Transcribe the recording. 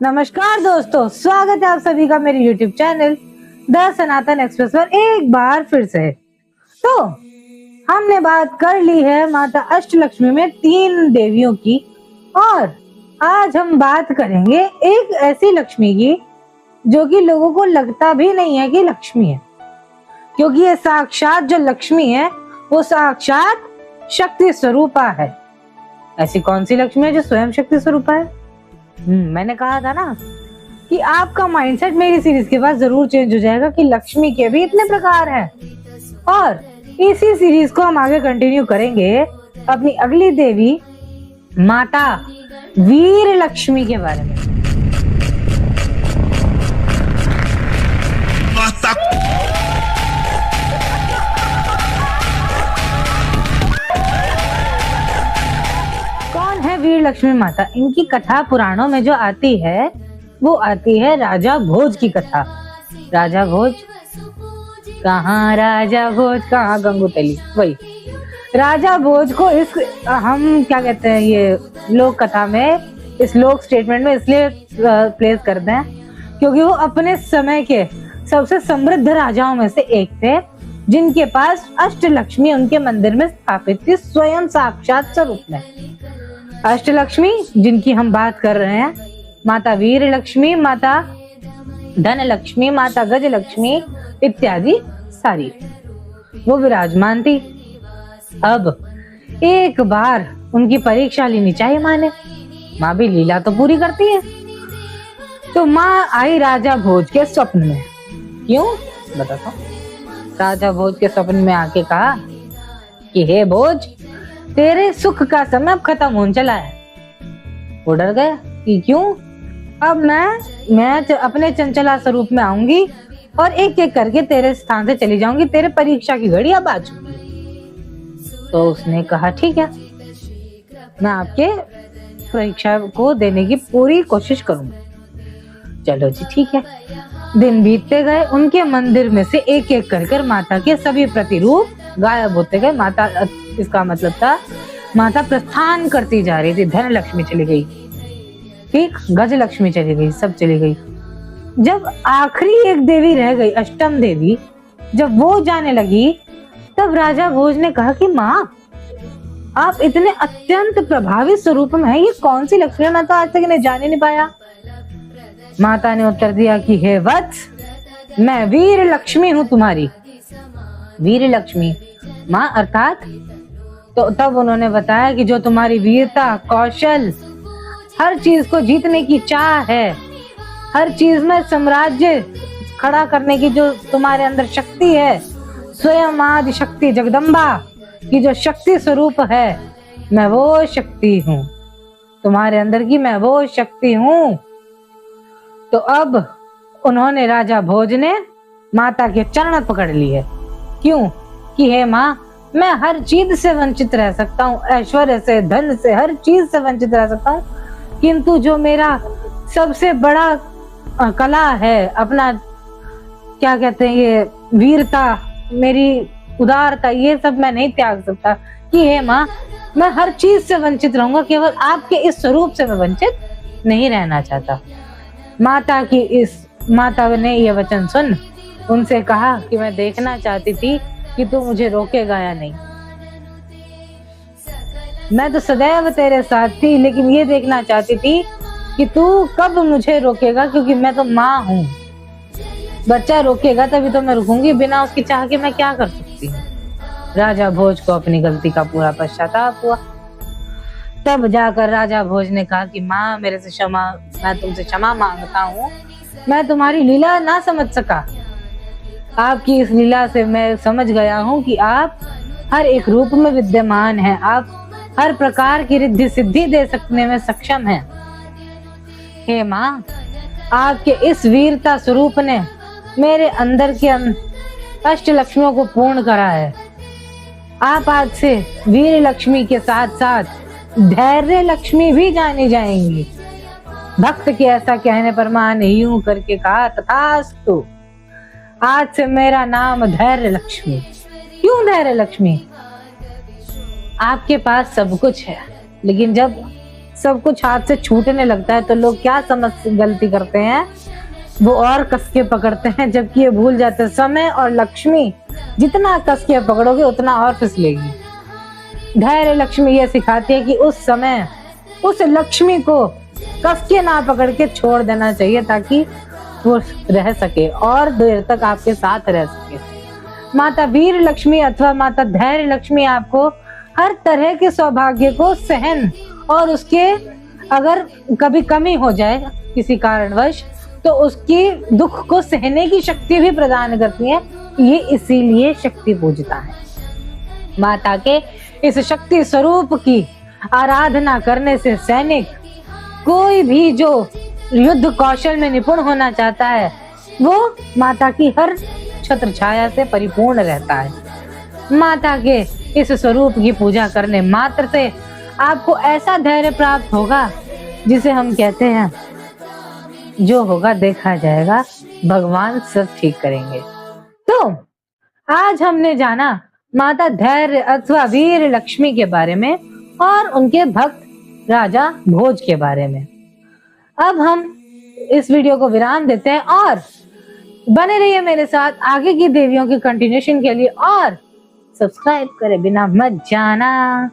नमस्कार दोस्तों, स्वागत है आप सभी का मेरे YouTube channel the Sanatan express पर एक बार फिर से। तो हमने बात कर ली है माता अष्टलक्ष्मी में 3 देवियों की, और आज हम बात करेंगे एक ऐसी लक्ष्मी की जो कि लोगों को लगता भी नहीं है कि लक्ष्मी है, क्योंकि ये साक्षात जो लक्ष्मी है वो साक्षात शक्ति स्वरूपा है। ऐसी कौन सी लक्ष्मी है जो स्वयं शक्ति स्वरूपा है? मैंने कहा था ना कि आपका माइंडसेट मेरी सीरीज के बाद जरूर चेंज हो जाएगा कि लक्ष्मी के भी इतने प्रकार हैं, और इसी सीरीज को हम आगे कंटिन्यू करेंगे अपनी अगली देवी माता वीर लक्ष्मी के बारे में। वीर लक्ष्मी माता, इनकी कथा पुराणों में जो आती है वो आती है राजा भोज की कथा। राजा भोज कहाँ, राजा भोज कहाँ, गंगूतली, वही राजा भोज को इस हम क्या कहते हैं ये लोक कथा में, इस लोक स्टेटमेंट में इसलिए प्लेस करते हैं क्योंकि वो अपने समय के सबसे समृद्ध राजाओं में से एक थे, जिनके पास अष्टलक्ष्मी उनके मंदिर में स्थापित थी स्वयं साक्षात स्वरूप में। अष्टलक्ष्मी जिनकी हम बात कर रहे हैं, माता वीर लक्ष्मी, माता धन लक्ष्मी, माता गज लक्ष्मी इत्यादि सारी वो विराजमान थी। अब एक बार उनकी परीक्षा लेनी चाहिए माँ ने। माँ भी लीला तो पूरी करती है। तो माँ आई राजा भोज के स्वप्न में। क्यों बताता हूँ। राजा भोज के स्वप्न में आके कहा कि हे भोज, तेरे सुख का समय अब खत्म होने चला है। वो डर गया कि क्यों? अब मैं अपने चंचला स्वरूप में आऊंगी और एक एक करके तेरे स्थान से चली जाऊंगी, तेरे परीक्षा की घड़ी अब आ चुकी। तो उसने कहा ठीक है, मैं आपके परीक्षा को देने की पूरी कोशिश करूंगी। चलो जी ठीक है। दिन बीतते गए, उनके मंदिर में से एक एक कर माता के सभी प्रतिरूप गायब होते गए। माता, इसका मतलब था माता प्रस्थान करती जा रही थी। धन लक्ष्मी चली गई, ठीक, गज लक्ष्मी चली गई, सब चली गई। जब आखिरी एक देवी रह गई, अष्टम देवी, जब वो जाने लगी, तब राजा भोज ने कहा कि माँ, आप इतने अत्यंत प्रभावी स्वरूप में है, ये कौन सी लक्ष्मी है? मैं तो आज तक इन्हें जान ही नहीं पाया। माता ने उत्तर दिया कि हे वत्स, मैं वीर लक्ष्मी हूँ तुम्हारी। वीर लक्ष्मी माँ अर्थात? तो तब उन्होंने बताया कि जो तुम्हारी वीरता, कौशल, हर चीज को जीतने की चाह है, हर चीज में साम्राज्य खड़ा करने की जो तुम्हारे अंदर शक्ति है, स्वयं आदि शक्ति जगदम्बा की जो शक्ति स्वरूप है, मैं वो शक्ति हूँ तुम्हारे अंदर की, मैं वो शक्ति हूँ। तो अब उन्होंने, राजा भोज ने माता के चरण पकड़ लिए। क्यों? कि हे माँ, मैं हर चीज से वंचित रह सकता हूँ, ऐश्वर्य से, धन से, हर चीज से वंचित रह सकता हूँ, किंतु जो मेरा सबसे बड़ा कला है, अपना क्या कहते हैं ये वीरता, मेरी उदारता, ये सब मैं नहीं त्याग सकता। कि हे माँ, मैं हर चीज से वंचित रहूंगा, केवल आपके इस स्वरूप से मैं वंचित नहीं रहना चाहता। माता ने ये वचन सुन उनसे कहा कि मैं देखना चाहती थी कि तू मुझे रोकेगा या नहीं। मैं तो सदैव तेरे साथ थी, लेकिन ये देखना चाहती थी कि तू कब मुझे रोकेगा, क्योंकि मैं तो माँ हूँ। बच्चा रोकेगा तभी तो मैं रुकूंगी, बिना उसकी चाह के मैं क्या कर सकती हूँ। राजा भोज को अपनी गलती का पूरा पश्चाताप हुआ। तब जाकर राजा भोज ने कहा कि माँ, मेरे से क्षमा, मैं तुमसे क्षमा मांगता हूँ, मैं तुम्हारी लीला ना समझ सका। आपकी इस लीला से मैं समझ गया हूँ कि आप हर एक रूप में विद्यमान हैं, आप हर प्रकार की रिद्धि सिद्धि दे सकने में सक्षम हैं। हे माँ, आपके इस वीरता स्वरूप ने मेरे अंदर के अष्ट लक्ष्मियों को पूर्ण करा है। आप आज से वीर लक्ष्मी के साथ साथ धैर्य लक्ष्मी भी जानी जाएंगी। भक्त के ऐसा कहने पर माँ ने यूं करके कहा, तथास्तु, आज से मेरा नाम धैर्य लक्ष्मी। क्यों धैर्य लक्ष्मी? आपके पास सब कुछ है, लेकिन जब सब कुछ हाथ से छूटने लगता है तो लोग क्या गलती करते हैं, वो और कस के पकड़ते हैं, जबकि ये भूल जाते हैं समय और लक्ष्मी जितना कस के पकड़ोगे उतना और फिसलेगी। धैर्य लक्ष्मी ये सिखाती है कि उस समय उस लक्ष्मी को कस के ना पकड़ के छोड़ देना चाहिए ताकि वो रह सके और देर तक आपके साथ रह सके। माता वीर लक्ष्मी अथवा माता धैर्य लक्ष्मी आपको हर तरह के सौभाग्य को सहन और उसके अगर कभी कमी हो जाए किसी कारणवश तो उसकी दुख को सहने की शक्ति भी प्रदान करती है। ये इसीलिए शक्ति पूजिता है। माता के इस शक्ति स्वरूप की आराधना करने से सैनिक कोई भी जो युद्ध कौशल में निपुण होना चाहता है वो माता की हर छत्र छाया से परिपूर्ण रहता है। माता के इस स्वरूप की पूजा करने मात्र से आपको ऐसा धैर्य प्राप्त होगा जिसे हम कहते हैं जो होगा देखा जाएगा, भगवान सब ठीक करेंगे। तो आज हमने जाना माता धैर्य अथवा वीर लक्ष्मी के बारे में और उनके भक्त राजा भोज के बारे में। अब हम इस वीडियो को विराम देते हैं और बने रहिए मेरे साथ आगे की देवियों की कंटिन्यूएशन के लिए और सब्सक्राइब करे बिना मत जाना।